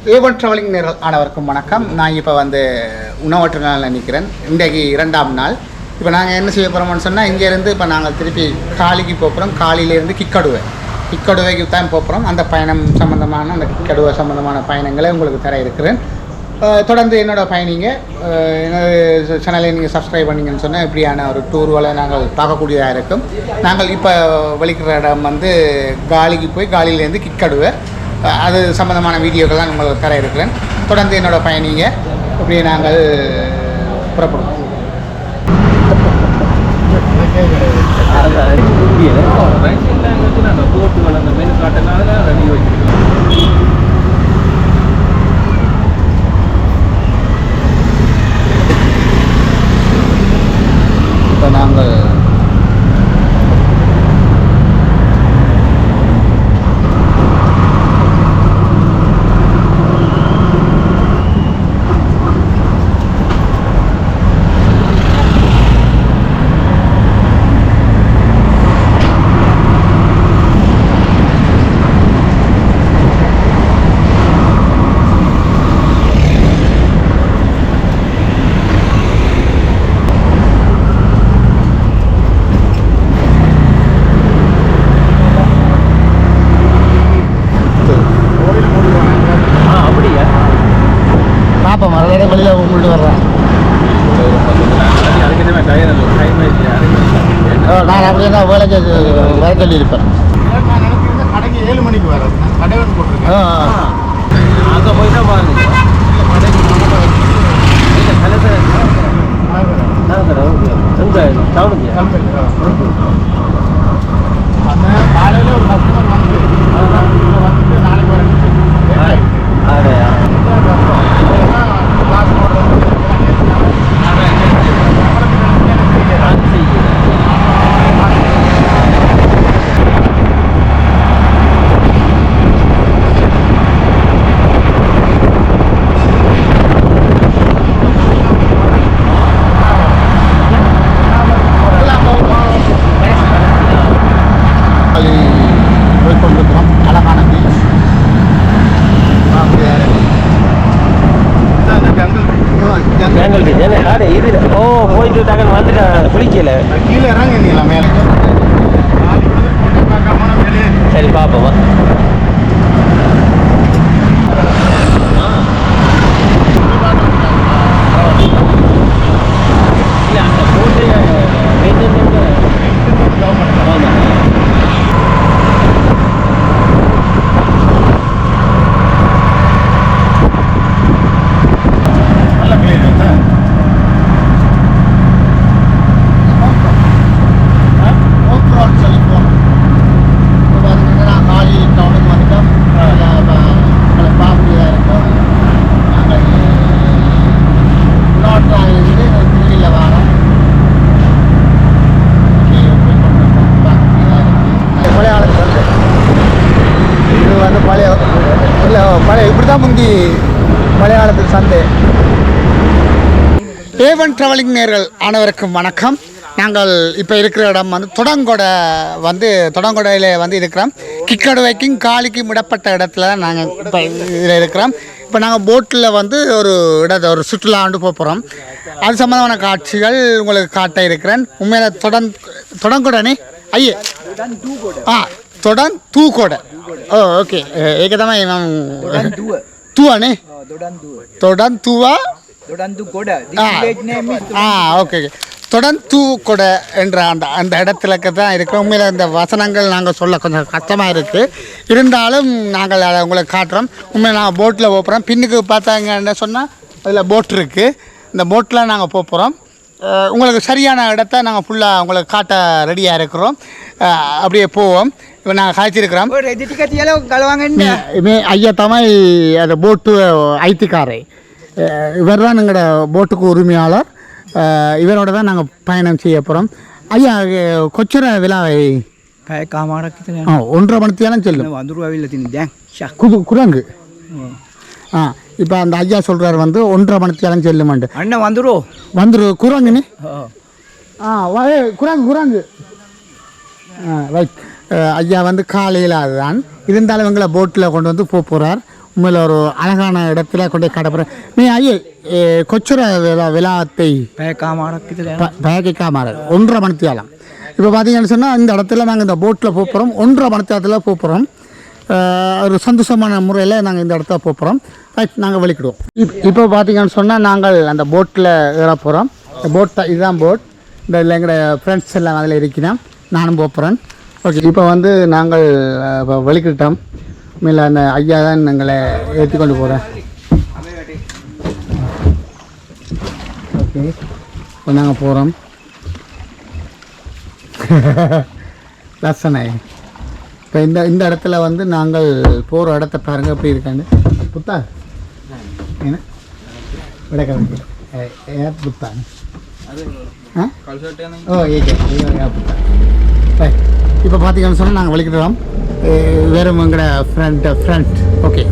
A1 travelling நேர்கள் அனைவருக்கும் வணக்கம். நான் இப்போ உணவற்ற நாளில் நிற்கிறேன். இன்றைக்கு 2ஆம் நாள். இப்போ நாங்கள் என்ன செய்ய போகிறோம்னு சொன்னால், இங்கேருந்து இப்போ நாங்கள் திருப்பி காலிக்கு போகிறோம். காலிலேருந்து கிக்கடுவைக்கு தான் போகிறோம். அந்த பயணம் சம்மந்தமான அந்த கிக்கடுவை சம்மந்தமான பயணங்களை உங்களுக்கு தர இருக்கிறேன். தொடர்ந்து என்னோடய பயணிங்க என்னோட சேனலை நீங்கள் சப்ஸ்கிரைப் பண்ணிங்கன்னு சொன்னால் இப்படியான ஒரு டூர்களை நாங்கள் பார்க்கக்கூடியதாக இருக்கும். நாங்கள் இப்போ வலிக்கிற இடம் காலிக்கு போய் காலிலேருந்து கிக்கடுவை அது சம்மந்தமான வீடியோக்கள்லாம் உங்களுக்கு தர இருக்கிறேன். தொடர்ந்து என்னோடய பயணிங்க இப்படியே நாங்கள் புறப்படுவோம். இப்போ நாங்கள் வெளியில் உங்கள்கிட்ட வர்றேன். நான் அப்படியே தான் வேலைக்கு வர சொல்லியிருப்பேன். நான் நினைக்கிறேன் கடைக்கு 7 மணிக்கு வரேன். கடை ஒன்று போட்டிருக்கேன். அங்கே போய் தான் பாருங்க. காலையில் ஒரு கஸ்டமர் வந்துட்டு நாளைக்கு வரேன். போயிட்டு டக்குன்னு வந்துட்டேன். குளிக்கல கீழே இறங்கிங்களா மேலே? சரி பார்ப்போம். மலையாளத்தில் சந்தை. ஏவன் ட்ராவலிங் நேர்கள் அனைவருக்கும் வணக்கம். நாங்கள் இப்போ இருக்கிற இடம் தொடங்கொடையில் இருக்கிறோம். கிக்கடுவைக்கும் காலிக்கும் விடப்பட்ட இடத்துல தான் நாங்கள் இப்போ இதில் இருக்கிறோம். இப்போ நாங்கள் போட்டில் ஒரு சுற்றுலாண்டு போகிறோம். அது சம்மந்தமான காட்சிகள் உங்களுக்கு காட்ட இருக்கிறேன். உண்மையில் தொடங்கொடனே ஐயே தூக்கோட ஓகே ஏகதமா துவானே தொடந்துவா ஓகே தொடந்துகொடை என்ற அந்த இடத்துல தான் இருக்கிறோம். உண்மையில் இந்த வசனங்கள் நாங்கள் சொல்ல கொஞ்சம் கஷ்டமாக இருக்குது. இருந்தாலும் நாங்கள் அதை உங்களுக்கு காட்டுறோம். உண்மையில் நாங்கள் போட்டில் போகிறோம். பின்னுக்கு பார்த்தாங்கன்னு சொன்னால் அதில் போட் இருக்குது. இந்த போட்டில் நாங்கள் போகிறோம். உங்களுக்கு சரியான இடத்த நாங்கள் ஃபுல்லாக உங்களுக்கு காட்ட ரெடியாக இருக்கிறோம். அப்படியே போவோம். இப்போ நாங்கள் காய்ச்சிருக்கிறோம். ஐயா தமிழ் அந்த போட்டு ஐத்திக்காரை இவர் தான் எங்களோட போட்டுக்கு உரிமையாளர். இவரோட தான் நாங்கள் பயணம் செய்ய போகிறோம். ஐயா கொச்சர விழாவை 1.5 மணித்தியாலும் செல்லும் குரங்கு. இப்போ அந்த ஐயா சொல்கிறார் 1.5 மணித்தியாலும் செல்லுமாண்டு. அண்ணன் வந்துடும் குரங்குன்னு. குரங்கு ரைட். ஐயா காலையில் அதுதான் இருந்தாலும் எங்களை போட்டில் கொண்டு போகிறார். உண்மையில் ஒரு அழகான இடத்துல கொண்டு காட்டப்படுறேன் நீ ஐயே கொச்சுர விழாத்தை பயக்காமாறு 1.5 மணித்தியாலம் இப்போ பார்த்தீங்கன்னு சொன்னால் இந்த இடத்துல நாங்கள் இந்த போட்டில் போகிறோம் 1.5 மணித்தியாலத்தில் போகிறோம் ஒரு சந்தோஷமான முறையில் நாங்கள் இந்த இடத்துல போகிறோம் ரைட் நாங்கள் வெளிக்கிடுவோம் இப்போ பார்த்தீங்கன்னு சொன்னால் நாங்கள் அந்த போட்டில் ஏற போகிறோம் இந்த போட் இதுதான் போட் இந்த இல்லை எங்களோட ஃப்ரெண்ட்ஸ் எல்லாம் அதில் இருக்கிறோம் நானும் போகிறேன் ஓகே இப்போ வந்து நாங்கள் வெளிக்கிட்டோம் மேலே அந்த ஐயா தான் எங்களை ஏற்றி கொண்டு போகிறேன் ஓகே இப்போ நாங்கள் போகிறோம் லசனை இப்போ இந்த இடத்துல வந்து நாங்கள் போகிற இடத்த பாருங்கள் எப்படி இருக்கான்னு புத்தா என்ன விடக்கிழமை புத்தா ஓ ஏகே புத்தா இப்போ பார்த்தீங்கன்னு சொன்னால் நாங்கள் வலிக்கிட்டோம் வேறு எங்களோட ஃப்ரெண்ட் ஓகே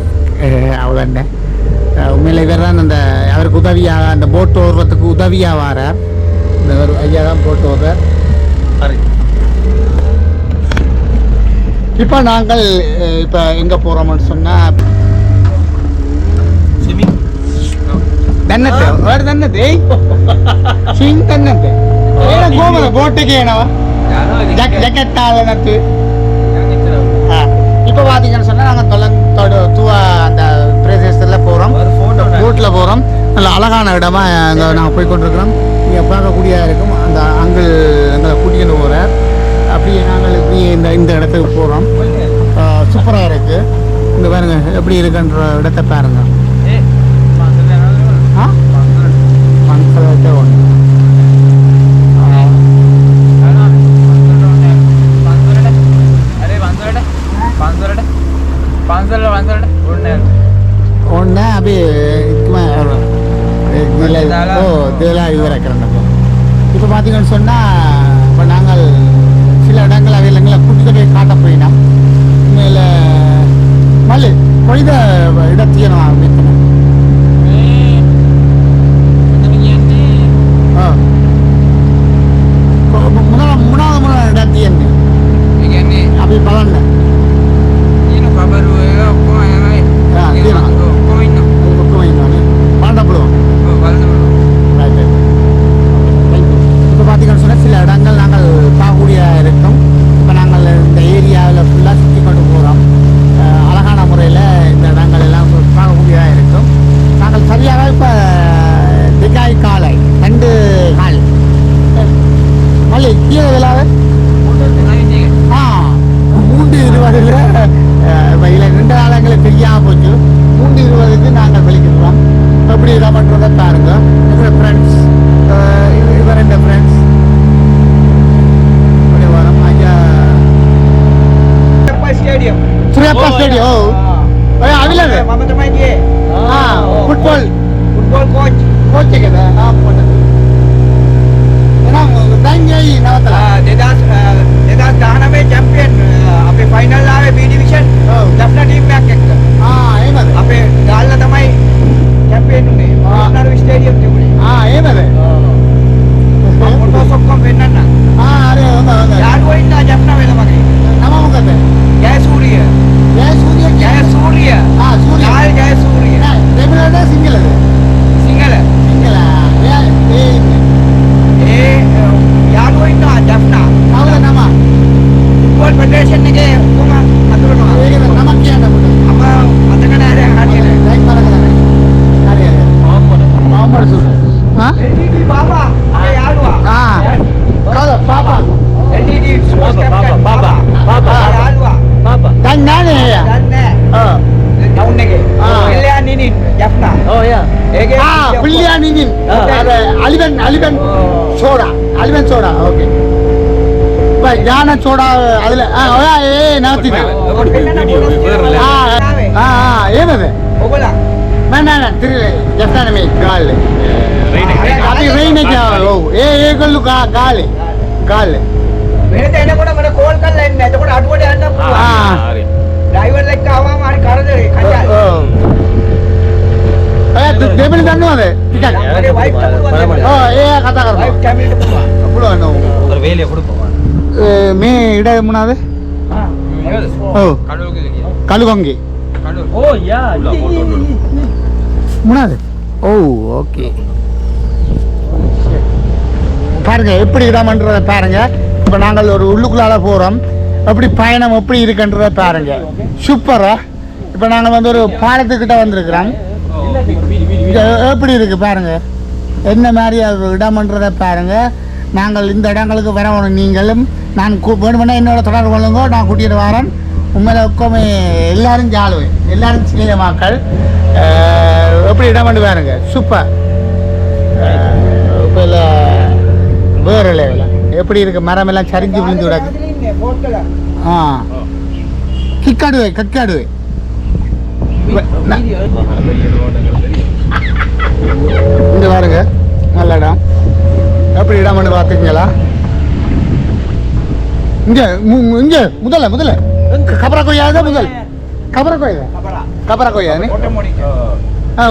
அவ்வளோண்ட உண்மையிலே வேறு தான் அந்த அவருக்கு உதவியாக அந்த போட்டு ஓடுறதுக்கு உதவியாக வரார் இந்த ஒரு ஐயா தான் போட்டு ஓடுறார் இப்போ நாங்கள் இப்போ எங்கே போகிறோம்னு சொன்னால் தன்னத்தை வேறு தன்னத்தை சிங் தன்னத்தை கோமத போட்டுக்கு ஏனவா ஜக்கெட்டாலனத்து இப்போ பார்த்தீங்கன்னு சொன்னால் நாங்கள் அந்த பிரதேசத்தில் போகிறோம் போட்டில் போகிறோம் நல்ல அழகான இடமா அங்கே நாங்கள் போய் கொண்டிருக்கிறோம் நீங்கள் பார்க்கக்கூடியதாக இருக்கும் அந்த அங்கிள் எங்களை கூட்டிகிட்டு போகிறார் அப்படியே நாங்கள் இப்படி இந்த இடத்துக்கு போகிறோம் சூப்பராக இருக்குது இங்கே பாருங்க எப்படி இருக்குன்ற இடத்த பாருங்க மனசில் ஒன்று ஒன்று அப்படியே இதெல்லாம் இது வைக்கிறேன் இப்போ பார்த்தீங்கன்னு சொன்னால் இப்போ நாங்கள் சில இடங்கள் அவையில் கூட்டிகிட்டு போய் காட்ட போயினோம் உண்மையில் மல்லு கொய்த இடத்தையும் ஆரம்பித்தோம் மூணாவது இடத்தையும் அப்படி பலன் இப்போ பார்த்தீங்கன்னு சொன்னால் சில இடங்கள் நாங்கள் பார்க்கக்கூடியதாக இருக்கும் இப்போ நாங்கள் இந்த ஏரியாவில் ஃபுல்லாக சுற்றி கொண்டு போகிறோம் அழகான முறையில் இந்த இடங்கள் எல்லாம் பார்க்கக்கூடியதாக இருக்கும் நாங்கள் சரியாக இப்போ திகாய் காலை 2 கால் மல்லி கீழே விழாவை 3:20 இப்போ இல்லை 2 காலங்களுக்கு தெரியாமல் போச்சு 3:20க்கு நாங்கள் வெளிக்கிடுவோம் எப்படி இதை பண்ணுறதை பாருங்க எங்களோட ஃப்ரெண்ட்ஸ் இவர் 2 ஃப்ரெண்ட்ஸ் அப்படி வரோம் ஐயா ஸ்டேடியம் சூரியப்பா ஸ்டேடியம் அவிலது ஃபுட்பால் கோச் కదా තැන්ගයි නවතලා 2019 චැම්පියන් අපේ ෆයිනල් ආවේ B ඩිවිෂන් ලැබ්ලා ටීම් එකක් එක්ක එහෙමද අපේ ගාල්ලා තමයි චැම්පියන් උනේ මොනවාරි ස්ටේඩියම් තිබුණේ එහෙමද ෆොටෝස් ඔක්කොම වෙන්නන්න හරි හොඳ යාළුවෝ ඉන්නා ජප්නා වෙලා මගේ නම මොකද ජයසූරිය සූරිය සූරිය ජයසූරිය රෙගුලර්ද සිංහලද සිංහල යාළුවෝ ඉන්නවා ජප්නා කවුද නම ෆුට්බෝල් ෆෙඩරේෂන් එකේ ඔක්කොම අතුරනවා ඒකද නමක් කියන්න පුතේ අප මතක නෑ දැන් හරියට ලයික් බලන්න හරි මොහම්මඩ් සුර LDD බාබා අපේ යාළුවා කවුද බාබා LDD ස්පෝර්ට්ස් කැප්ටන් බාබා යාළුවා බාබා දැන් නෑනේ දැන් නෑ ටවුන් එකේ පිල්ලියා නිනින් ජප්නා යා ඒකේ පිල්ලියා නිනින් අලිබන් சோடா ஓகே இப்போ ஞான சோடா அதில் நகர்த்தினா ஏனது வேணா திரு ஜப்தானமே கால் අපි රේනේ ගාව ඔව් ඒගොල්ලෝ ගාල් මෙහෙට එනකොට මට කෝල් කරලා එන්න. එතකොට අඩුවට යන්න පුළුවන්. හරි. ඩ්‍රයිවර් එක්ක ආවම හරි කරදරේ කඩාවි. ඔව්. දෙබිලි දන්නවද? ටිකක්. මගේ වයිෆ් පුළුවන්. ඔව් ඒ කතා කරමු. වයිෆ් කැමිලිට පුළුවන්. පුළුවන් නෝ. උතර වේලේ පුළුවන්. මේ ඉඩ මොනවාද? ඔව්. කළුගොංගේ. Oh ya. மூணாவது. ஓ ஓகே. பாருங்க எப்படி இடம்ன்றதை பாருங்க. இப்போ நாங்கள் ஒரு உள்ளுக்குள்ளால போகிறோம். எப்படி பயணம் எப்படி இருக்குன்றதை பாருங்க. சூப்பரா. இப்போ நாங்கள் வந்து ஒரு பாலத்துக்கிட்ட வந்திருக்கிறோம். எப்படி இருக்கு பாருங்க. என்ன மாதிரி இடம்ன்றதை பாருங்க. நாங்கள் இந்த இடங்களுக்கு வரணும். நீங்களும் நான் வேணுமென்னா என்னோட தொடர்பு கொள்ளுங்க. நான் கூட்டிகிட்டு வரேன். உண்மையில உட்காமே எல்லாரும் ஜாலுவேன். எல்லாரும் சிறிய மக்கள். எப்படி இடம்னு பாருங்க. சூப்பர். இப்போ இல்லை வேறு லெவலில் எப்படி இருக்கு. மரம் எல்லாம் சரிஞ்சு விழுந்து விடாது. ஆ கிக்காடுவே கக்காடுவே. இங்க பாருங்க நல்ல இடம். எப்படி இடம்னு பார்த்துங்களா. இங்க இங்க முதல்ல கபரா கொய்யா முதல் கபரா கொய்யா கபரா கொய்யா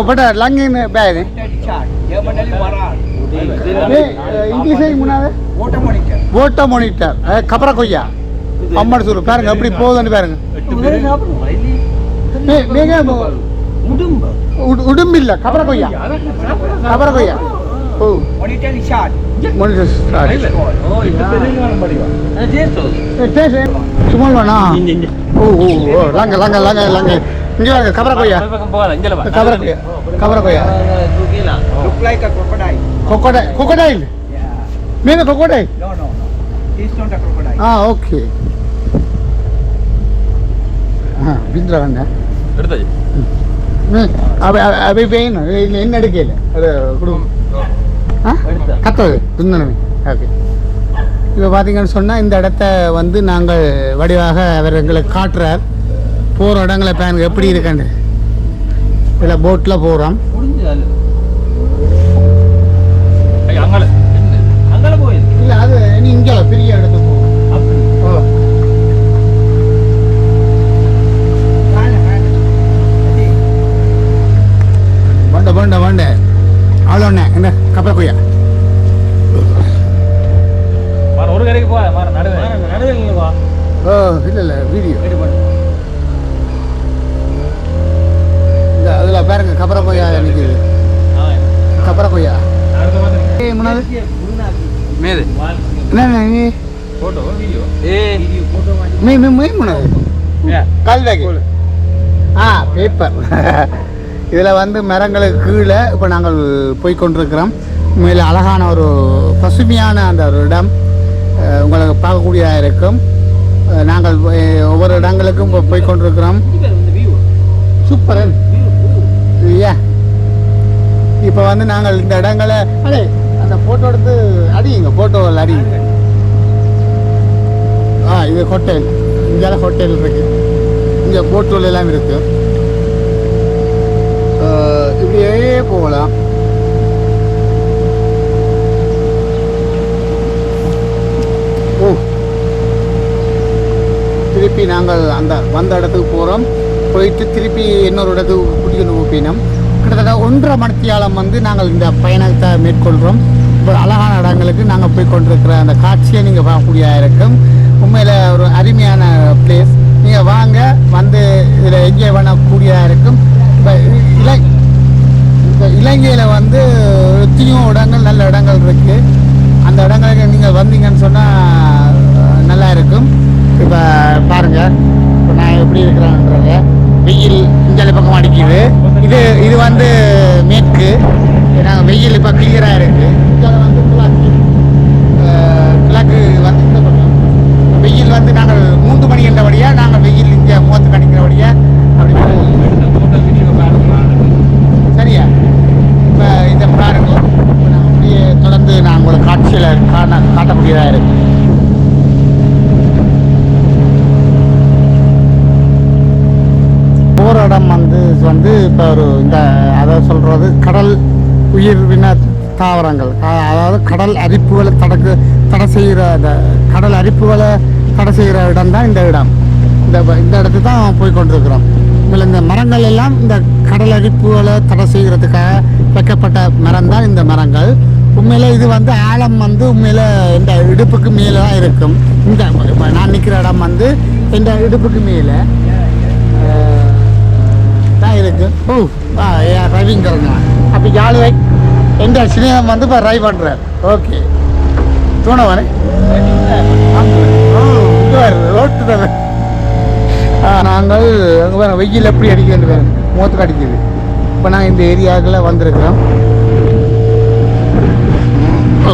பட் லங்கின் பேது இங்கிலீஷ் முன்னாது ஓட்ட மோனிட்டர் கபரா கொய்யா அம்மா சொல்லு பாருங்க எப்படி போகுதுன்னு பாருங்க. உடும்பு இல்ல கபரா கொய்யா கபரா கொய்யா. ஓ மோனிட்டர் ஷாட் மோனிட்டர் ஷாட். ஓ சும்மா வேணா. ஓ ஓ லங்க லங்க லங்க லங்க இங்க வாங்க கபரா கொய்யா கபரா கொய்யா கபரா கொய்யா. Look like a crocodile. Crocodile. Mean a crocodile? No. He's not a crocodile. Okay. Bindra vanda. எடுத்தாச்சு. அவை பெயின் என்ன எடுக்கல. அது குடும்பம். கத்தது துந்தனமே. ஓகே. இப்போ பார்த்தீங்கன்னு சொன்னால் இந்த இடத்த வந்து நாங்கள் வடிவாக அவர் எங்களுக்கு காட்டுறார். போகிற இடங்களை பாருங்க எப்படி இருக்காண்டு. இதில் போட்டில் போகிறோம். இல்ல அது நீ இங்க பெரிய இடத்துக்கு போ. வண்ட அவ்வளோண்ணே என்ன கப்பல் கொய்யா ஒரு கடைக்கு போ நடுவே. ஓ இல்லை வீடியோ இந்த அதில் பாருங்க கப்பரை கொய்யா எனக்கு கப்பரை கொய்யா முன்னாடி மேது என்ன நீ போட்டோ வீடியோ கல்வேகி பேப்பர். இதில் வந்து மரங்களுக்கு கீழே இப்போ நாங்கள் போய் கொண்டிருக்கிறோம். மேலே அழகான ஒரு பசுமையான அந்த ஒரு இடம் உங்களுக்கு பார்க்கக்கூடியதாக இருக்கும். நாங்கள் ஒவ்வொரு இடங்களுக்கும் போய் கொண்டிருக்கிறோம். சூப்பர் இல்லையா. இப்போ வந்து நாங்கள் இந்த இடங்களை அடே அந்த ஃபோட்டோ எடுத்து அடிங்க ஃபோட்டோவில் அடிங்க. இது ஹோட்டல். இங்கே ஹோட்டல் இருக்கு. இங்கே போட்டோல் எல்லாம் இருக்கு. இப்படியே போகலாம். ஓ திருப்பி நாங்கள் அந்த வந்த இடத்துக்கு போகிறோம். போயிட்டு திருப்பி இன்னொரு இடத்துக்கு கூட்டிகிட்டு போயினோம். கிட்டத்தட்ட 1.5 மணித்தியாலம் வந்து நாங்கள் இந்த பயணத்தை மேற்கொள்கிறோம். இப்போ அழகான இடங்களுக்கு நாங்கள் போய் கொண்டிருக்கிற அந்த காட்சியை நீங்கள் பார்க்கக்கூடியதாக இருக்கும். உண்மையில் ஒரு அருமையான பிளேஸ். நீங்கள் வாங்க வந்து இதில் என்ஜாய் பண்ணக்கூடியதாக இருக்கும். இப்போ இலங்கையில் வந்து எத்தனையோ இடங்கள் நல்ல இடங்கள் இருக்குது. அந்த இடங்களுக்கு நீங்கள் வந்தீங்கன்னு சொன்னால் நல்லா இருக்கும். இப்போ பாருங்கள் இப்போ நான் எப்படி இருக்கிறேன்றத. வெயில் இந்த பக்கம் அடிக்குது. இது வந்து மேற்கு. நாங்கள் வெயில் இப்போ கிளியராக இருக்குது. இதில் வந்து கிழக்கு வந்து இந்த பக்கம் வெயில் வந்து நாங்கள் 3 மணி என்றபடியாக நாங்கள் வெயில் இங்கே முகத்துக்கு அடிக்கிறபடியாக அப்படி சரியா. இப்போ இதை பாருங்க. இப்போ நாங்கள் அப்படியே தொடர்ந்து நான் உங்களுக்கு காட்சியில் காட்டக்கூடியதாக இருக்கு. போகிற இடம் வந்து இப்போ ஒரு இந்த அதை சொல்கிறது கடல் உயிர்வின தாவரங்கள். அதாவது கடல் அரிப்புகளை தடை செய்கிற அந்த கடல் அரிப்புகளை தடை செய்கிற இடம் தான் இந்த இடம். இந்த இடத்துக்கு தான் போய் கொண்டிருக்கிறோம். உண்மையில் இந்த மரங்கள் எல்லாம் இந்த கடல் அரிப்புகளை தடை செய்கிறதுக்காக வைக்கப்பட்ட மரம் தான் இந்த மரங்கள். உண்மையில் இது வந்து ஆழம் வந்து உண்மையில் இந்த இடுப்புக்கு மேலே தான் இருக்கும். இந்த நான் நிற்கிற இடம் வந்து இந்த இடுப்புக்கு மேலே தான் இருக்கு டிரைவிங் தரணும் அப்படி ஜாலிவை எந்த சினியம் வந்து இப்போ ட்ரைவ் பண்ணுறார் ஓகே தூணவனே ரோட்டு தானே நாங்கள் அங்கே வேறு வெயில் எப்படி அடிக்கிறது வேறு மூத்துக்கு அடிக்குது இப்போ நாங்கள் இந்த ஏரியாவுக்குள்ள வந்திருக்கிறோம்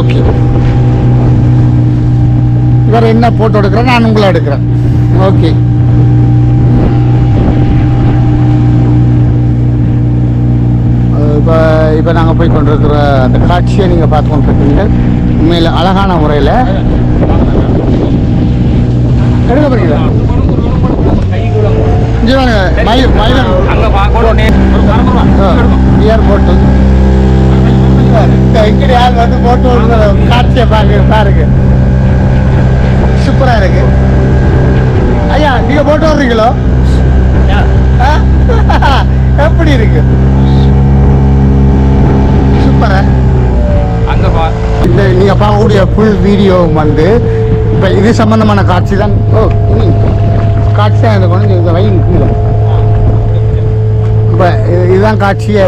ஓகே இவர் என்ன போட்டோ எடுக்கிறேன் நான் உங்களை எடுக்கிறேன் ஓகே இப்போ நாங்கள் போய் கொண்டிருக்கிற அந்த காட்சியை நீங்கள் பார்த்து கொண்டிருக்கீங்க உண்மையில் அழகான முறையில் எடுக்கப்படுகிறா ஏர்போர்ட்டு இங்கே யார் வந்து போட்டோ காட்சியை பாருங்க சூப்பராக இருக்கு ஐயா நீங்கள் போட்டோ வர்றீங்களோ எப்படி இருக்கு சூப்பரா அங்கே பா இந்த நீங்கள் பார்க்கக்கூடிய ஃபுல் வீடியோ வந்து இப்போ இது சம்பந்தமான காட்சி தான் காட்சி தான் இந்த கொண்டு இந்த வழி இப்போ இதுதான் காட்சியை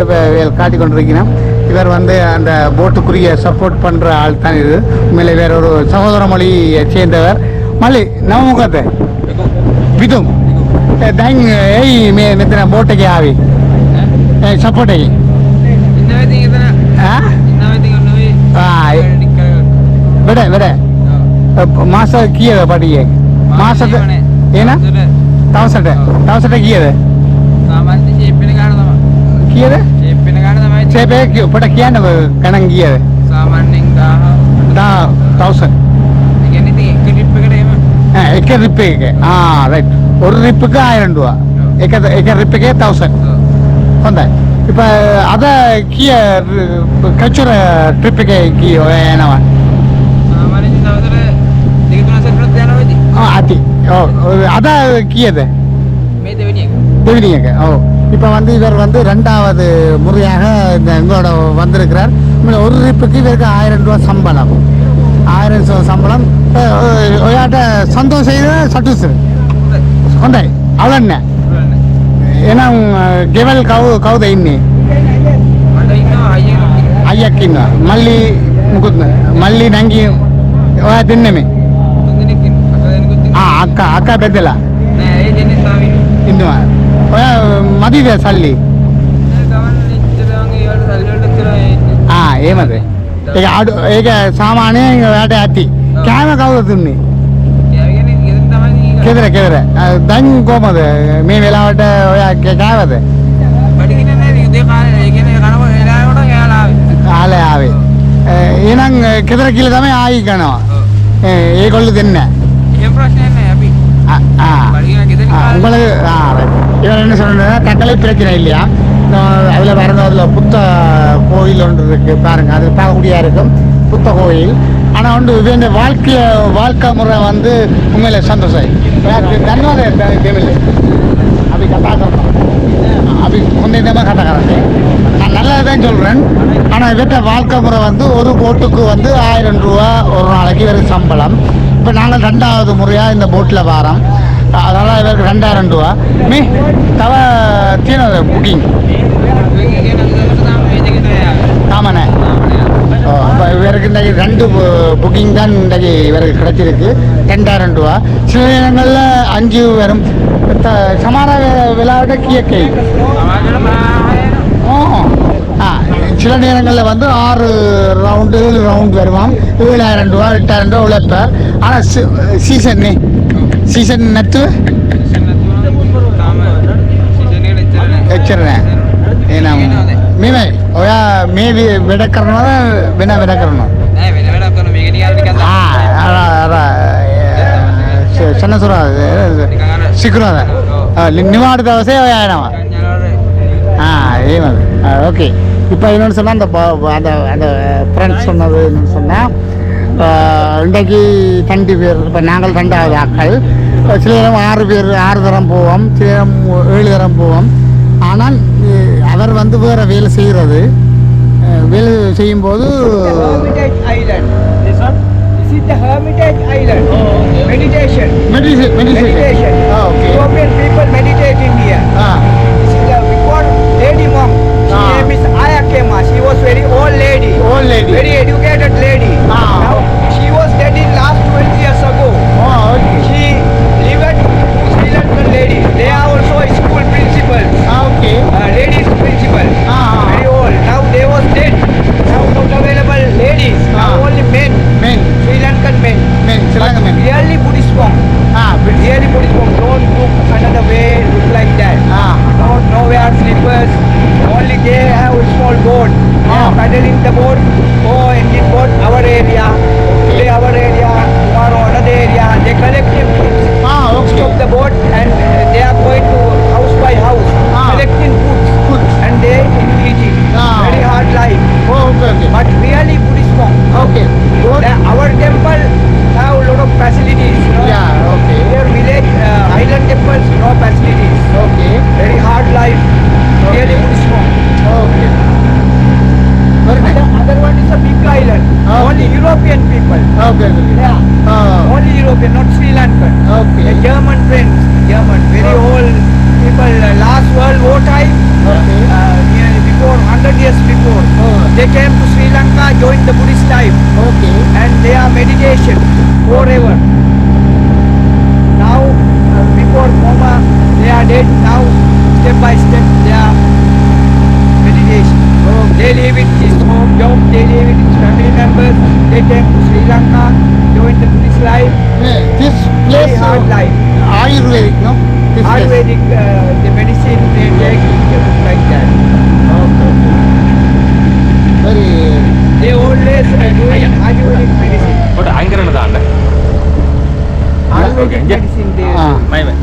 காட்டி கொண்டிருக்கிறோம் இவர் வந்து அந்த போட்டுக்குரிய சப்போர்ட் பண்ணுற ஆள் தான் இது உண்மையிலே வேற ஒரு சகோதர மொழியை சேர்ந்தவர் மல்லி நவமுகத்தை விதும் தேங் ஏய் மெத்தனை போட்டுக்கே ஆவி சப்போர்ட்டை விட விட මාස කීයද පඩියේ මාසෙට එන තවසට කීයද සාමාන්‍ය ෂේප් වෙන ගාන තමයි කීයද ෂේප් වෙන ගාන තමයි ෂේප් එක ඔබට කියන්න ගණන් කීයද සාමාන්‍යයෙන් 1000 ඒ කියන්නේ ඉතින් එක ට්‍රිප් එකට එහෙම එක රිප් එකක රයිට් ஒரு රිප්ක 1000 ரூபா එක රිප් එකේ 1000 හොඳයි இப்போ அதை කීය කචර ට්‍රිප් එකේ කීය ඔය යනවා සාමාන්‍යයෙන් දවසට දෙක තුනක් සැරයක් යනවා ඉතින් අති ඔව් අද කීයද මේ දෙවෙනි එක දෙවෙනி එක ஓ இப்போ வந்து இவர் வந்து ரெண்டாவது முறையாக இந்த எங்களோட வந்திருக்கிறார் ஒரு ட்ரிப்புக்கு இவருக்கு 1000 ரூபா சம்பளம் 1000 சம்பளம் ඔයාට සන්තෝෂයිද සතුටුද හොඳයි අවලන්න එහෙනම් ගෙවල් කවුද ඉන්නේ මට ඉන්නවා අයියක් ඉන්නවා මල්ලි මුකුත් මල්ලි නංගි ඔයා දෙන්නෙම තුන්දෙනෙක් ඉන්නවා අක්කා බෙදලා නෑ ඒ දෙන්නේ සාවින් ඉන්නවා ඔයා මදිද සල්ලි එහෙමද ඒක සාමාන්‍යයෙන් ඔයාට ඇති කෑම කවුද දුන්නේ ගෙදර දැන් කොහමද මේ වෙලාවට ඔයා කෑවද කාලේ ආවේ එහෙනම් ගෙදර කියලා තමයි ආයි කනවා ඒගොල්ලෝ දෙන්න உங்களுக்கு இவர் என்ன சொல்றது தக்கலை பிரச்சனை இல்லையா அதில் பாருங்க அதில் புத்த கோயில் ஒன்று இருக்கு பாருங்க அது பார்க்கக்கூடியா இருக்கும் புத்த கோயில் ஆனால் வந்து இது வாழ்க்கை முறை வந்து உண்மையில சந்தோஷம் தன்வாத தேவையில்லை அப்படி கட்டாக்கிறோம் அப்படி முன்னேற்றமாக கட்டாக்கிறேன் நான் நல்லதான் சொல்கிறேன் ஆனால் இவற்ற வாழ்க்கை முறை வந்து ஒரு போட்டுக்கு வந்து 1000 ரூபா ஒரு நாளைக்கு இவருக்கு சம்பளம் இப்போ நாங்கள் 2வது முறையாக இந்த போட்டில் வாரோம் அதனால் இவருக்கு 2000 ரூபா மீ தவ தீன புக்கிங் ஆமாண்ணே இப்போ இவருக்கு இன்றைக்கி 2 புக்கிங் தான் இன்றைக்கி இவருக்கு கிடைச்சிருக்கு 2000 ரூபா சில நேரங்களில் 5 வரும் சமார விளையாட கியக்கை சில நேரங்களில் வந்து 6 ரவுண்டு 7 ரவுண்டு வருவான் 7000 ரூபா 8000 ரூபா உழைப்பார் ஆனால் සීසන් නැතුව එච්චරනෑ එනම් මෙමයි ඔයා මේ වැඩ කරනවද වෙන වැඩ කරනවා සන්නසුරා සිකුරාද නිවාඩු දවසේ ඔයා එනවා ஏமது ஓகே இப்போ என்னென்னு சொன்னால் அந்த ஃப்ரெண்ட்ஸ் சொன்னது என்னென்னு சொன்னால் இன்றைக்கு 2 பேர் இப்போ நாங்கள் 2வது ஆட்கள் சில நேரம் 6 பேர் 6 தரம் போவோம் சில நேரம் 7 தரம் போவோம் ஆனால் அவர் வந்து வேறு வேலை செய்கிறது வேலை செய்யும்போது Hermitage Island. Meditation. Meditation. Okay. European people meditate in here. This is was very old lady. Old lady. Very educated lady. Ah. Now she was dead in last 20 years ago. Oh, okay. She lived two Sri Lankan ladies. They are also school principals. Okay. Ladies principal. Ah. Very old. Now they was dead. Now not available ladies. Now Ah. only men. Men. Sri Lankan men. Men. Sri Lankan men. Really Buddhist monk. Really Buddhist monk. Don't look another way. Look like that. No wear slippers. Only they have a small boat. They are paddling the boat. Oh, engine boat. Our area. Today our area. Tomorrow another area. They collecting foods. Okay. Stop the boat and they are going to house by house. Collecting foods. And they eating. Very hard life. Oh, okay, okay. But really Buddhist monk. Okay. Good. Our temple have a lot of facilities. Yeah, okay. Their village island temples, no facilities. Okay. Very hard life. Really Buddhist monk. Okay. Very nice. Other one is a big island. Okay. Only European people. Okay, okay. Yeah. Only European, not Sri Lankan. Okay. The German friends. German. Very old people. Last World War time. Okay. Nearly before 100 years before. They came to Sri Lanka, joined the Buddhist life. Okay. And they are meditation forever. Now, before coma, they are dead. Now, step by step, they are meditation. They live with his home job, they live with his family members. They came to Sri Lanka, joined the Buddhist life. This Very place, hard life. Ayurvedic, no? This place. Ayurvedic, the medicine they take like that. Okay. Very. They always doing Ayurvedic medicine. But அங்கிருந்து தான் Ayurvedic Okay. medicine they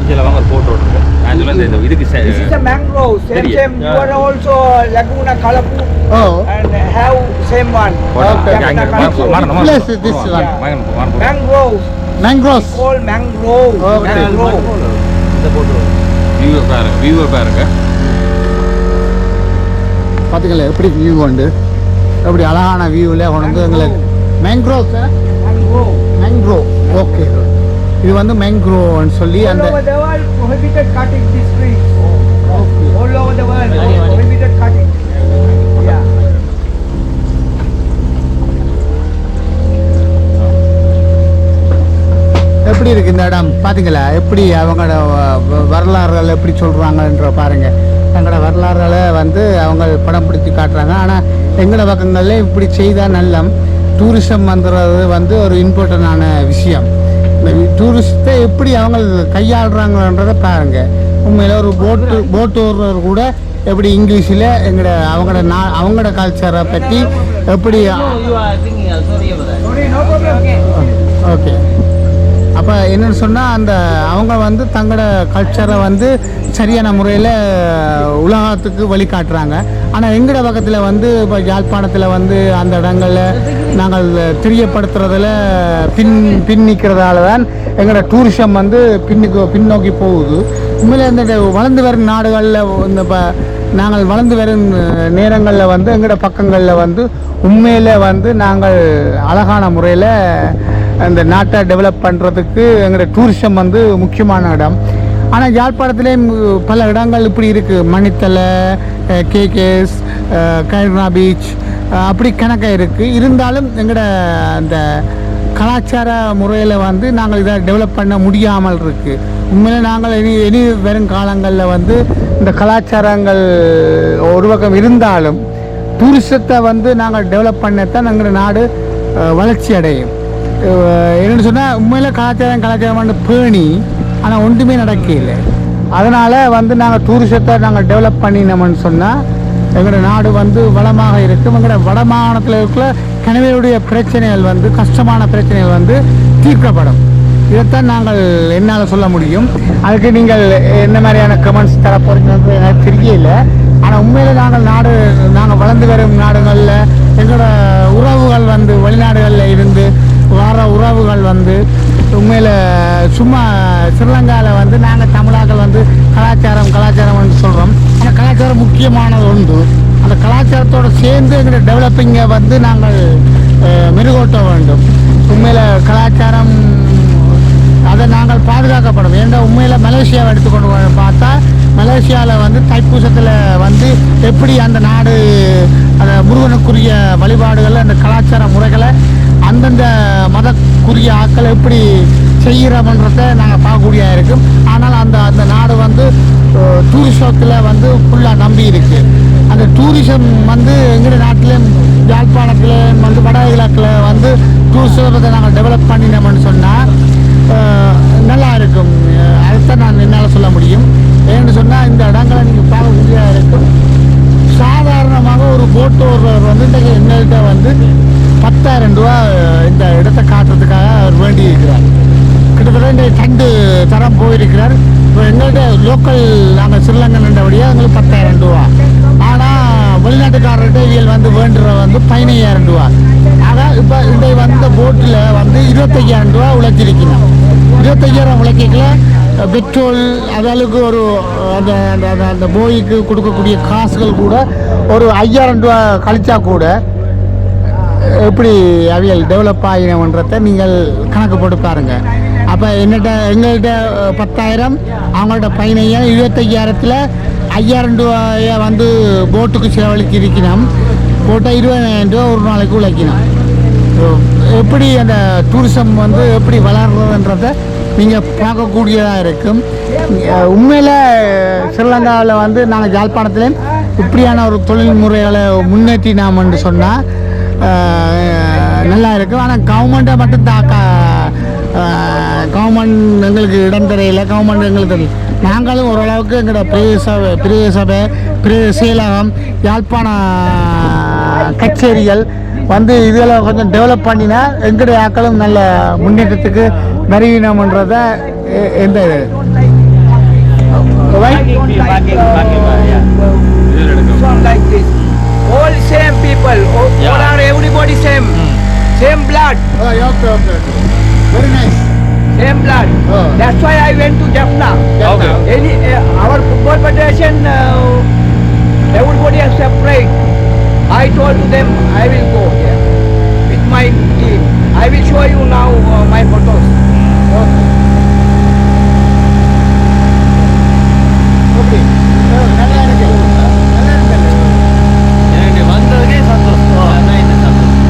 இதில் வாங்க ஒரு photo இருக்கு நான் சொல்ல இந்த இதுக்கு This is a mangrove. Same, Very, same. You are also Laguna Kalapu Oh. and have same one. Okay. Laguna Kalapu. Place is this one. Mangrove. Mangroves. Called mangrove. Okay. Mangrove. இந்த photo வியூவை பாருங்க பார்த்தீங்களா எப்படி view உண்டு எப்படி அழகான வியூவில் கொண்டு எங்களுக்கு மேங்க்ரோவ் Mangrove. மேங்க்ரோவ் ஓகே இது வந்து மேங்க்ரோவ்னு சொல்லி All அந்த over the world prohibited cutting these trees. Okay All over the world prohibited cutting. Yeah. எப்படி இருக்கு இந்த இடம் பார்த்தீங்களா எப்படி அவங்களோட வரலாறுகள் எப்படி சொல்கிறாங்கன்ற பாருங்க தங்களோட வரலாறுகளை வந்து அவங்க படம் பிடிச்சி காட்டுறாங்க ஆனால் எங்களோட பக்கங்களில் இப்படி செய்தால் நல்லம் டூரிசம் வந்துடுறது வந்து ஒரு இம்பார்ட்டண்டான விஷயம் இந்த டூரிஸ்ட்டை எப்படி அவங்க கையாளுறாங்கன்றதை பாருங்க உண்மையில் ஒரு போட்டு ஓடுறவர் கூட எப்படி இங்கிலீஷில் அவங்களோட கல்ச்சரை பற்றி எப்படி Sorry, no problem. ஓகே அப்போ என்னென்னு சொன்னால் அந்த அவங்க வந்து தங்களோட கல்ச்சரை வந்து சரியான முறையில் உலகத்துக்கு வழிகாட்டுறாங்க ஆனால் எங்களோட பக்கத்தில் வந்து இப்போ யாழ்ப்பாணத்தில் வந்து அந்த இடங்களில் நாங்கள் தெரியப்படுத்துறதில் பின் நிற்கிறதால தான் எங்களோட டூரிசம் வந்து பின்னோக்கி போகுது உண்மையிலே இந்த வளர்ந்து வரும் நாடுகளில் இந்த இப்போ நாங்கள் வளர்ந்து வரும் நேரங்களில் வந்து எங்களோட பக்கங்களில் வந்து உண்மையில் வந்து நாங்கள் அழகான முறையில் அந்த நாட்டை டெவலப் பண்ணுறதுக்கு எங்களோட டூரிசம் வந்து முக்கியமான இடம் ஆனால் யாழ்ப்பாணத்துலேயும் பல இடங்கள் இப்படி இருக்குது மணித்தலை கேகேஎஸ் கைர்னா பீச் அப்படி கணக்காக இருக்குது இருந்தாலும் எங்களோட அந்த கலாச்சார முறையில் வந்து நாங்கள் இதை டெவலப் பண்ண முடியாமல் இருக்குது உண்மையிலே நாங்கள் இனி வரும் காலங்களில் வந்து இந்த கலாச்சாரங்கள் ஒரு பக்கம் இருந்தாலும் டூரிசத்தை வந்து நாங்கள் டெவலப் பண்ணத்தான் எங்களோட நாடு வளர்ச்சி அடையும் என்னென்னு சொன்னால் உண்மையில் கலாச்சாரம் பேணி ஆனால் ஒன்றுமே நடக்கல அதனால் வந்து நாங்கள் டூரிசத்தை நாங்கள் டெவலப் பண்ணினோம்னு சொன்னால் எங்களோட நாடு வந்து வளமாக இருக்கும் எங்களோட வடமாகாணத்தில் இருக்கிற கனவையுடைய பிரச்சனைகள் வந்து கஷ்டமான பிரச்சனைகள் வந்து தீர்க்கப்படும் இதைத்தான் நாங்கள் என்னால் சொல்ல முடியும் அதுக்கு நீங்கள் என்ன மாதிரியான கமெண்ட்ஸ் தர போகிறீங்கன்னு எனக்கு தெரியல ஆனால் உண்மையில் நாங்கள் வளர்ந்து வரும் நாடுகளில் எங்களோட உறவுகள் வந்து வெளிநாடுகளில் இருந்து வர உறவுகள் வந்து உண்மையில் சும்மா ஸ்ரீலங்காவில் வந்து நாங்கள் தமிழாக்கள் வந்து கலாச்சாரம்னு சொல்கிறோம் ஆனால் கலாச்சாரம் முக்கியமானது உண்டு அந்த கலாச்சாரத்தோடு சேர்ந்து எங்களோட டெவலப்பிங்கை வந்து நாங்கள் மெருகூட்ட வேண்டும் உண்மையில் கலாச்சாரம் அதை நாங்கள் பாதுகாக்கப்படும் ஏன்னா உண்மையில் மலேசியாவை எடுத்துக்கொண்டு பார்த்தா மலேசியாவில் வந்து தைப்பூசத்தில் வந்து எப்படி அந்த நாடு அந்த முருகனுக்குரிய வழிபாடுகள் அந்த கலாச்சார முறைகளை அந்தந்த மதக்குரிய ஆட்கள் எப்படி செய்கிறோம்ன்றதை நாங்கள் பார்க்கக்கூடியதாக இருக்கும். ஆனால் அந்த நாடு வந்து டூரிசத்தில் வந்து ஃபுல்லாக நம்பி இருக்குது. அந்த டூரிசம் வந்து எங்கள் நாட்டிலேயும் யாழ்ப்பாணத்தில் வந்து வடகிழக்கில் வந்து டூரிசத்தை நாங்கள் டெவலப் பண்ணினோம்னு சொன்னால் நல்லா இருக்கும். அதுதான் நான் என்னால் சொல்ல முடியும். ஏன்னு சொன்னால் இந்த இடங்களை நீங்கள் பார்க்கக்கூடியதாக இருக்கும். சாதாரணமாக ஒரு போட்டு ஒருவர் வந்து இன்றைக்கு எங்கள்கிட்ட வந்து 10,000 ரூபா இந்த இடத்தை காட்டுறதுக்காக அவர் வேண்டி இருக்கிறார். கிட்டத்தட்ட இந்த 2 தரம் போயிருக்கிறார். இப்போ எங்கள்கிட்ட லோக்கல் நாங்கள் ஸ்ரீலங்கன் என்றபடியாக எங்களுக்கு 10,000 ரூபா. ஆனால் வெளிநாட்டுக்காரர்கிட்ட இவர்கள் வந்து வேண்டுற வந்து 15,000 ரூபா. ஆக இப்போ இந்த வந்த போட்டில் வந்து 25,000 ரூபா உழைச்சிருக்கணும். 25,000 உழைக்கல பெட்ரோல் அதளவுக்கு ஒரு அந்த அந்த போய்க்கு கொடுக்கக்கூடிய காசுகள் கூட ஒரு 5,000 ரூபா கழிச்சா கூட எப்படி அவியல் டெவலப் ஆகினன்றதை நீங்கள் கணக்கு போட்டு பாருங்கள். அப்போ எங்கள்கிட்ட 10,000 அவங்கள்ட்ட 15,000 25,000த்தில் 5,000 ரூபாயை வந்து போட்டுக்கு செலவழிக்க இருக்கணும். போட்டால் 20,000 ரூபா ஒரு நாளைக்கு உழைக்கணும். எப்படி அந்த டூரிசம் வந்து எப்படி வளர்றதுன்றதை நீங்கள் பார்க்கக்கூடியதாக இருக்கும். உண்மையில் ஸ்ரீலங்காவில் வந்து நாங்கள் யாழ்ப்பாணத்துலேயும் இப்படியான ஒரு தொழில் முறைகளை முன்னேற்றினோம்னு சொன்னால் நல்லா இருக்கும். ஆனால் கவர்மெண்ட்டை மட்டும் கவர்மெண்ட் எங்களுக்கு இடம் தெரியல. கவர்மெண்ட் எங்களுக்கு தெரியும். நாங்களும் ஓரளவுக்கு எங்களோட பிரதேச சபை செயலகம் யாழ்ப்பாண கச்சேரிகள் வந்து இதில் கொஞ்சம் டெவலப் பண்ணினா எங்களுடைய ஆக்களும் நல்ல முன்னேற்றத்துக்கு வருவினோம்ன்றத எந்த like this. All same people. All are everybody same. Same blood. Oh, okay. Very nice. Same blood. Oh. That's why I went to Jaffna. Okay. Our football federation, everybody is separate. I told to them I will go there with my team. I will show you now my photos. Okay. நல்லா இருக்கு. வந்ததுக்கே சந்தோஷம்.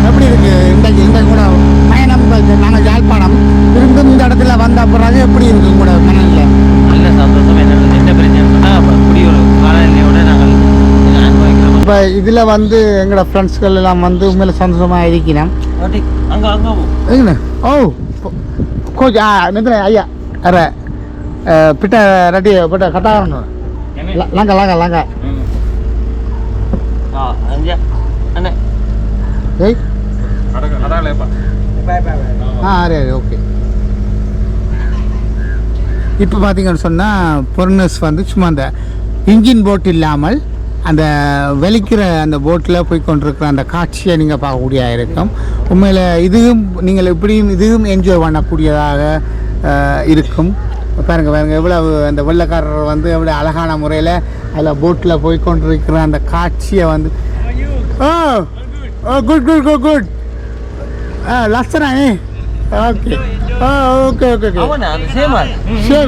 எப்படி இருக்கு இந்த கூட பயணம்? நாங்கள் யாழ்ப்பாணம் இருந்தும் இந்த இடத்துல வந்த பிறகு எப்படி இருக்கு கூட மனநிலை? நல்ல சந்தோஷம். என்ன பிரச்சனை சொன்னால் அப்படி ஒரு காலநிலையோட நாங்கள் அனுபவிக்கிறோம். இப்போ இதில் வந்து எங்களோட ஃப்ரெண்ட்ஸ்கள் எல்லாம் வந்து உண்மையில சந்தோஷமாக இருக்கிறேன். அங்கே ஓ கோச் நிதின ஐயா அரே பிட்ட ரெடி பிட்ட கட்டாகணும் லாங்க அண்ணே ஏய் Bye bye. Array okay. இப்போ பார்த்தீங்கன்னு சொன்னால் பொருணஸ் வந்து சும்மா அந்த இன்ஜின் போட் இல்லாமல் அந்த வெளிக்கிற அந்த போட்டில் போய் கொண்டிருக்கிற அந்த காட்சியை நீங்கள் பார்க்கக்கூடியதாக இருக்கும். உண்மையில் இதுவும் நீங்கள் எப்படியும் இதுவும் என்ஜாய் பண்ணக்கூடியதாக இருக்கும். பாருங்கள் எவ்வளவு அந்த வெள்ளைக்காரர் வந்து எவ்வளோ அழகான முறையில் அதில் போட்டில் போய் கொண்டிருக்கிற அந்த காட்சியை வந்து குட் லட்சணா ஓகே ஓகே சரி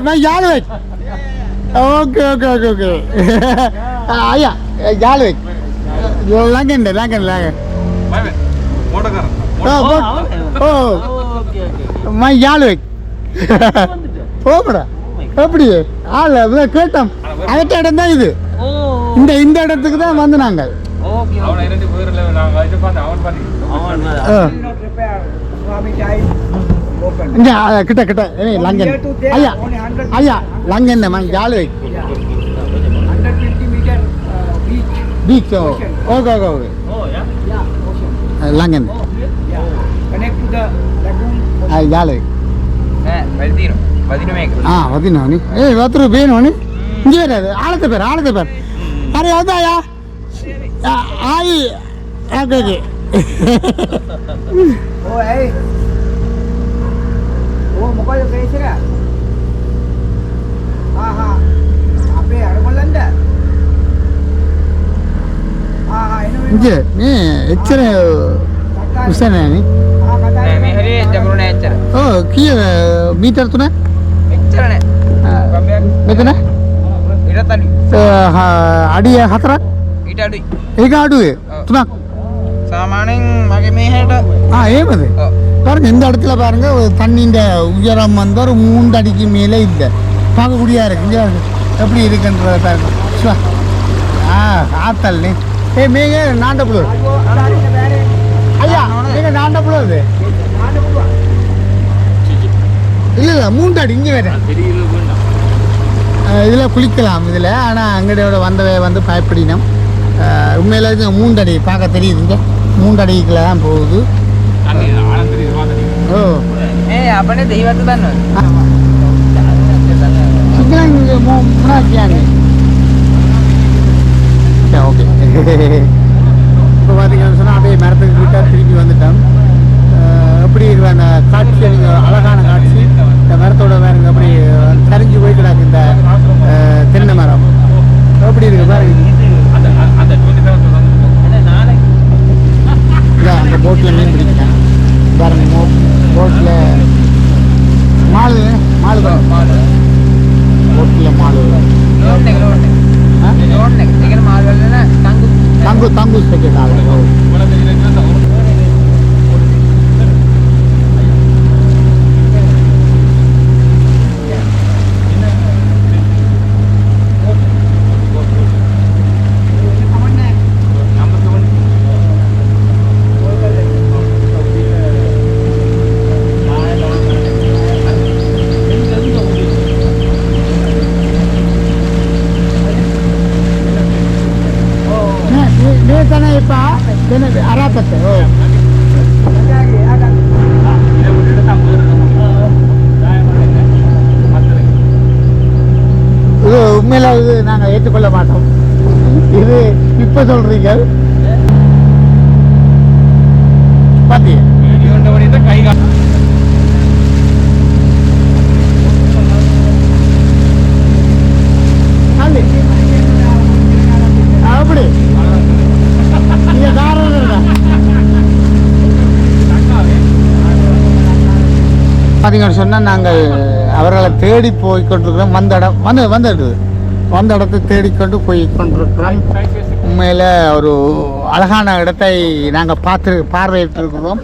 நான் யாழ் வை ஓகே ஐயா யாழ் வை லாங்கண்ட மை யாழ் வை போடா எப்படி ஆள் கேட்டோம் அடுத்த இடம் தான் இது. இந்த இடத்துக்கு தான் வந்து நாங்கள் கிட்ட லங்கன் ஐயா லங்கன் யாழ் வை 150 meter beach. ஓகே லங்கன் Connect to the lagoon. யாழ் வை Vadino. வத்துரு வேணும் இங்கே வராது ஆழத்தை பேர் அரே வந்தாயா ஆயி okay Oh, hey. Oh, mukha yung kayo sila. Aha. Ape, ano mo landa? Aha, ino mo. இங்கே நீ எச்சனை உசனை நீ මේ හරිය ජමුණ නැච්චර ஓ கீழே மீட்டர் துணை එච්චර නෑ කම්බයක් මෙතන ඊටත් අඩුයි. අඩිය 4ක් ඊට අඩුයි. ඒක අඩුවේ 3ක්. සාමාන්‍යයෙන් මගේ මේ හැට ஏமது ඔව්. பாருங்க இந்த இடத்துல பாருங்க ஒரு தண்ணிஇந்த உயரம் வந்து ஒரு 3 அடிக்கு மேலே இல்லை பார்க்கக்கூடியா இருக்கு இங்கே எப்படி இருக்குன்றத பாருங்க ஸ்வா. ஆத்தல் நீ மேக நாண்டப்புலூர் ஐயா மேக நாண்டப்புலூர் இது இல்லை இல்லை 3 அடி இங்கே வேறு இதில் குளிக்கலாம் இதில் ஆனால் அங்கடையோட வந்தவை வந்து பயப்படினோம் உண்மையில் இது 3 அடி பார்க்க தெரியுதுங்க 3 அடிக்குள்ள தான் போகுது. ஓ මේ අපනේ දෙහිවත්ත දන්නවද? சிக்கலாங்க இங்கே முன்னாடியாங்க ஓகே. இப்போ பார்த்தீங்கன்னு சொன்னால் அப்படியே மரத்துக்கு கிட்ட திருப்பி வந்துட்டோம். எப்படி இருக்கிற அந்த காட்சியை நீங்கள் அழகான காட்சி இந்த மரத்தோட வேறுங்க அப்படி சரிஞ்சு போய் கிடக்கு இந்த தென்னை மரம் எப்படி இருக்கு பாருங்க. அந்த போட்டில் மீன் பிடிக்கிறேன் பாருங்க. போட்டில் மாலு மாலு போட்டில் மாலு ලෝඩ් එක. ලෝඩ් එක. ඒකනේ මාල් වල නේ තංගු. தங்கு தங்கு ஸ்பெக்கெட் Sana ipa, dene aratate. Oh. இது உண்மையில இது நாங்கள் ஏற்றுக்கொள்ள மாட்டோம். இது இப்போ சொல்றீங்க பாத்தியா அப்படி நீங்க காரணம் இருக்கா பார்த்தீங்கன்னு சொன்னால் நாங்கள் அவர்களை தேடி போய் கொண்டிருக்கிறோம். வந்த இடத்தை தேடிக்கொண்டு போய் கொண்டிருக்கிறோம். உண்மையில் ஒரு அழகான இடத்தை நாங்கள் பார்வையிட்டிருக்கிறோம்.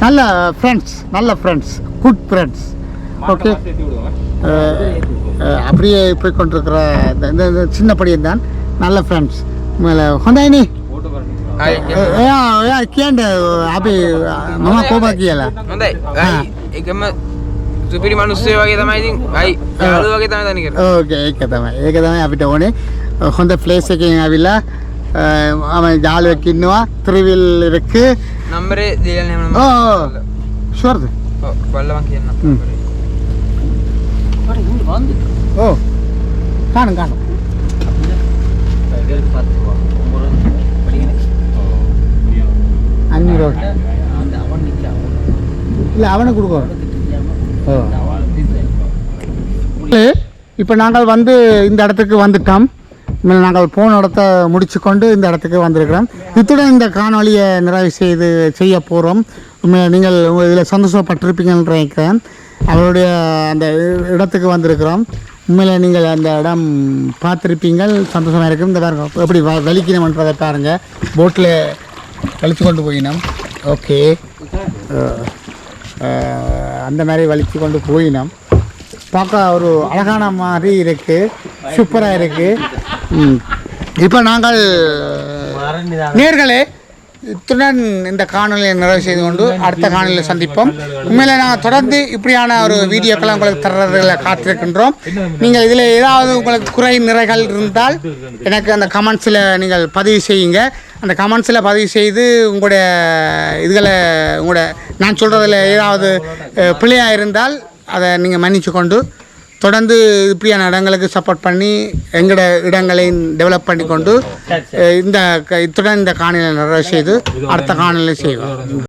நல்ல ஃப்ரெண்ட்ஸ் குட் ஃப்ரெண்ட்ஸ். ஓகே அப்படியே போய் கொண்டிருக்கிற இந்த சின்ன படியும் தான் நல்ல ஃப்ரெண்ட்ஸ். உண்மையில் ஹொந்தாயினி කියන්න අපි මම කෝපා කියලා. හොඳයි. ඒකම සුපිරි මිනිස්සු වගේ තමයි ඉතින්. යාළුවෝ වගේ තමයි තනි කරන්නේ. ඕකේ ඒක තමයි අපිට ඕනේ. හොඳ ප්ලේස් එකකින් ආවිලා මම යාළුවෙක් ඉන්නවා. ත්‍රිවිල් இருக்கு. නම්බරේ දීලා නෙමෙයි. ෂුවර්ද? ඔව් බලලා මං කියන්නම්. ඕ കാണും. அஞ்சூறு இல்லை அவனுக்கு கொடுக்கணும். இப்போ நாங்கள் வந்து இந்த இடத்துக்கு வந்துட்டோம். நாங்கள் போன இடத்த முடிச்சு கொண்டு இந்த இடத்துக்கு வந்திருக்கிறோம். இத்துடன் இந்த காணொலியை நிறைவு செய்ய போகிறோம். நீங்கள் இதில் சந்தோஷப்பட்டிருப்பீங்கன்னு நினைக்கிறேன். அவருடைய அந்த இடத்துக்கு வந்திருக்கிறோம். உண்மையில் நீங்கள் அந்த இடம் பார்த்துருப்பீங்கள், சந்தோஷமாக இருக்கும். இந்த பாருங்க எப்படி வலிக்கணுமன்றதை பாருங்கள். போட்டில் வலிச்சு கொண்டு போயினோம். ஓகே அந்த மாதிரி வலிச்சு கொண்டு போயினோம். பார்க்க ஒரு அழகான மாதிரி இருக்குது, சூப்பராக இருக்குது. இப்போ நாங்கள் நேர்களே இத்துடன் இந்த காணொலியை நிறைவு செய்து கொண்டு அடுத்த காணொலியில் சந்திப்போம். உண்மையில் நாங்கள் தொடர்ந்து இப்படியான ஒரு வீடியோக்கெல்லாம் உங்களுக்கு தர்றதில் காத்திருக்கின்றோம். நீங்கள் இதில் ஏதாவது உங்களுக்கு குறை நிறைகள் இருந்தால் எனக்கு அந்த கமெண்ட்ஸில் நீங்கள் பதிவு செய்யுங்க. அந்த கமெண்ட்ஸில் பதிவு செய்து உங்களுடைய நான் சொல்கிறதில் ஏதாவது பிள்ளையாக இருந்தால் அதை நீங்கள் மன்னிச்சு கொண்டு தொடர்ந்து இப்படியான இடங்களுக்கு சப்போர்ட் பண்ணி எங்களோட இடங்களையும் டெவலப் பண்ணி கொண்டு இத்துடன் இந்த காணொலியை நிறைவு செய்து அடுத்த காணொலியை செய்வோம்.